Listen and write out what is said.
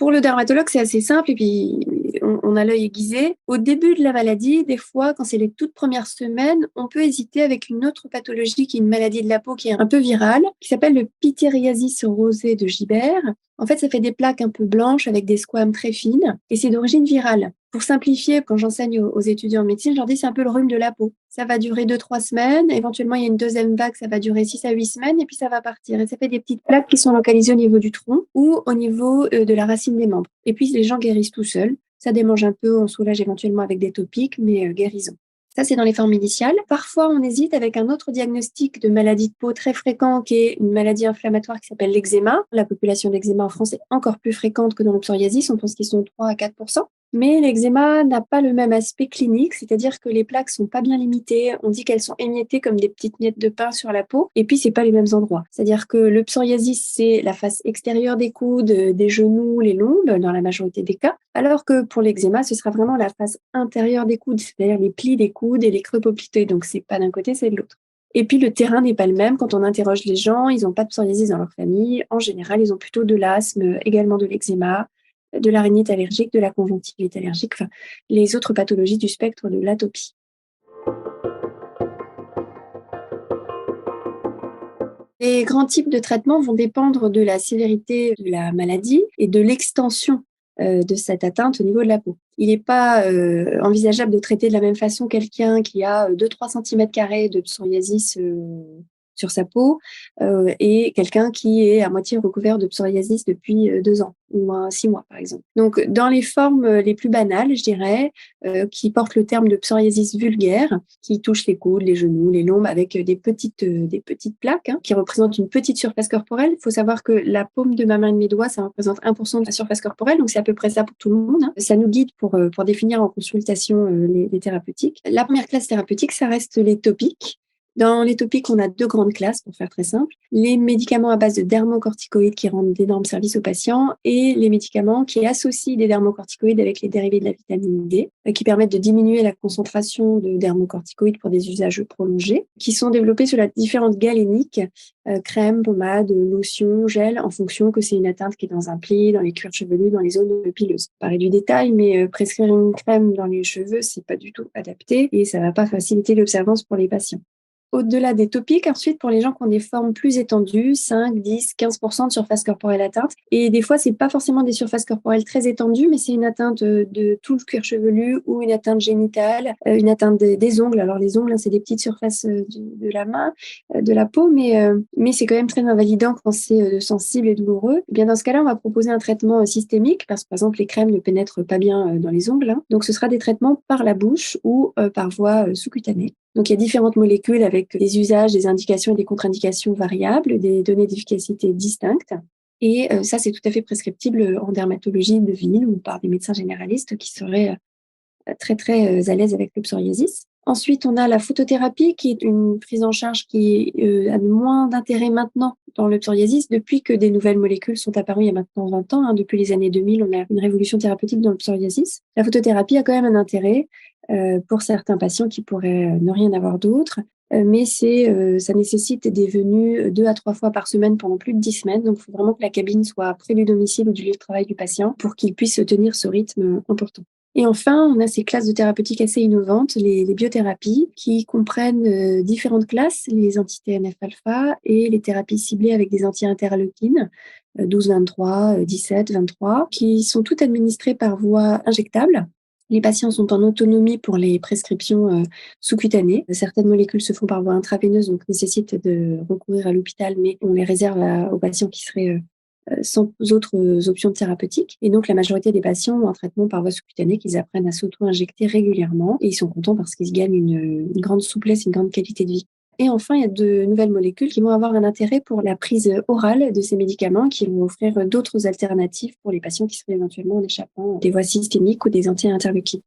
Pour le dermatologue, c'est assez simple et puis on a l'œil aiguisé. Au début de la maladie, des fois, quand c'est les toutes premières semaines, on peut hésiter avec une autre pathologie qui est une maladie de la peau qui est un peu virale, qui s'appelle le pityriasis rosé de Gibert. En fait, ça fait des plaques un peu blanches avec des squames très fines et c'est d'origine virale. Pour simplifier, quand j'enseigne aux étudiants en médecine, je leur dis c'est un peu le rhume de la peau. Ça va durer 2-3 semaines, éventuellement il y a une deuxième vague, ça va durer 6 à 8 semaines et puis ça va partir. Et ça fait des petites plaques qui sont localisées au niveau du tronc ou au niveau de la racine des membres. Et puis les gens guérissent tout seuls. Ça démange un peu, on soulage éventuellement avec des topiques, mais guérison. Ça, c'est dans les formes initiales. Parfois, on hésite avec un autre diagnostic de maladie de peau très fréquent, qui est une maladie inflammatoire qui s'appelle l'eczéma. La population d'eczéma en France est encore plus fréquente que dans le psoriasis. On pense qu'ils sont 3 à 4%. Mais l'eczéma n'a pas le même aspect clinique, c'est-à-dire que les plaques sont pas bien limitées. On dit qu'elles sont émiettées comme des petites miettes de pain sur la peau. Et puis, c'est pas les mêmes endroits. C'est-à-dire que le psoriasis, c'est la face extérieure des coudes, des genoux, les lombes, dans la majorité des cas. Alors que pour l'eczéma, ce sera vraiment la face intérieure des coudes, c'est-à-dire les plis des coudes et les creux popliteux. Donc, c'est pas d'un côté, c'est de l'autre. Et puis, le terrain n'est pas le même. Quand on interroge les gens, ils n'ont pas de psoriasis dans leur famille. En général, ils ont plutôt de l'asthme, également de l'eczéma, de la rhinite allergique, de la conjonctivite allergique, enfin, les autres pathologies du spectre de l'atopie. Les grands types de traitements vont dépendre de la sévérité de la maladie et de l'extension de cette atteinte au niveau de la peau. Il n'est pas envisageable de traiter de la même façon quelqu'un qui a 2-3 cm² de psoriasis sur sa peau et quelqu'un qui est à moitié recouvert de psoriasis depuis 2 ans ou 6 mois par exemple. Donc dans les formes les plus banales, je dirais, qui portent le terme de psoriasis vulgaire, qui touche les coudes, les genoux, les lombes avec des petites plaques qui représentent une petite surface corporelle. Il faut savoir que la paume de ma main et de mes doigts, ça représente 1% de la surface corporelle, donc c'est à peu près ça pour tout le monde. Ça nous guide pour définir en consultation les thérapeutiques. La première classe thérapeutique, ça reste les topiques. Dans les topiques, on a 2 grandes classes, pour faire très simple. Les médicaments à base de dermocorticoïdes qui rendent d'énormes services aux patients et les médicaments qui associent des dermocorticoïdes avec les dérivés de la vitamine D, qui permettent de diminuer la concentration de dermocorticoïdes pour des usages prolongés, qui sont développés sur la différentes galéniques, crème, pommade, lotion, gel, en fonction que c'est une atteinte qui est dans un pli, dans les cuirs chevelus, dans les zones pileuses. Ça paraît du détail, mais prescrire une crème dans les cheveux, c'est pas du tout adapté et ça va pas faciliter l'observance pour les patients. Au-delà des topiques, ensuite, pour les gens qui ont des formes plus étendues, 5, 10, 15% de surface corporelle atteinte. Et des fois, c'est pas forcément des surfaces corporelles très étendues, mais c'est une atteinte de tout le cuir chevelu ou une atteinte génitale, une atteinte des ongles. Alors, les ongles, c'est des petites surfaces de la main, de la peau, mais c'est quand même très invalidant quand c'est sensible et douloureux. Et bien, dans ce cas-là, on va proposer un traitement systémique parce que, par exemple, les crèmes ne pénètrent pas bien dans les ongles. Donc, ce sera des traitements par la bouche ou par voie sous-cutanée. Donc, il y a différentes molécules avec des usages, des indications et des contre-indications variables, des données d'efficacité distinctes. Et ça, c'est tout à fait prescriptible en dermatologie de ville ou par des médecins généralistes qui seraient très, très à l'aise avec le psoriasis. Ensuite, on a la photothérapie qui est une prise en charge qui a moins d'intérêt maintenant dans le psoriasis depuis que des nouvelles molécules sont apparues il y a maintenant 20 ans. Depuis les années 2000, on a une révolution thérapeutique dans le psoriasis. La photothérapie a quand même un intérêt pour certains patients qui pourraient ne rien avoir d'autre. Mais ça nécessite des venues 2 à 3 fois par semaine pendant plus de 10 semaines. Donc, il faut vraiment que la cabine soit près du domicile ou du lieu de travail du patient pour qu'il puisse tenir ce rythme important. Et enfin, on a ces classes de thérapeutiques assez innovantes, les biothérapies, qui comprennent différentes classes, les anti-TNF-alpha et les thérapies ciblées avec des anti-interleukines, 12-23, 17-23, qui sont toutes administrées par voie injectable. Les patients sont en autonomie pour les prescriptions sous-cutanées. Certaines molécules se font par voie intraveineuse, donc nécessitent de recourir à l'hôpital, mais on les réserve aux patients qui seraient sans autres options thérapeutiques. Et donc, la majorité des patients ont un traitement par voie sous-cutanée qu'ils apprennent à s'auto-injecter régulièrement et ils sont contents parce qu'ils gagnent une grande souplesse, une grande qualité de vie. Et enfin, il y a de nouvelles molécules qui vont avoir un intérêt pour la prise orale de ces médicaments qui vont offrir d'autres alternatives pour les patients qui seraient éventuellement en échappant des voies systémiques ou des anti-interleukines.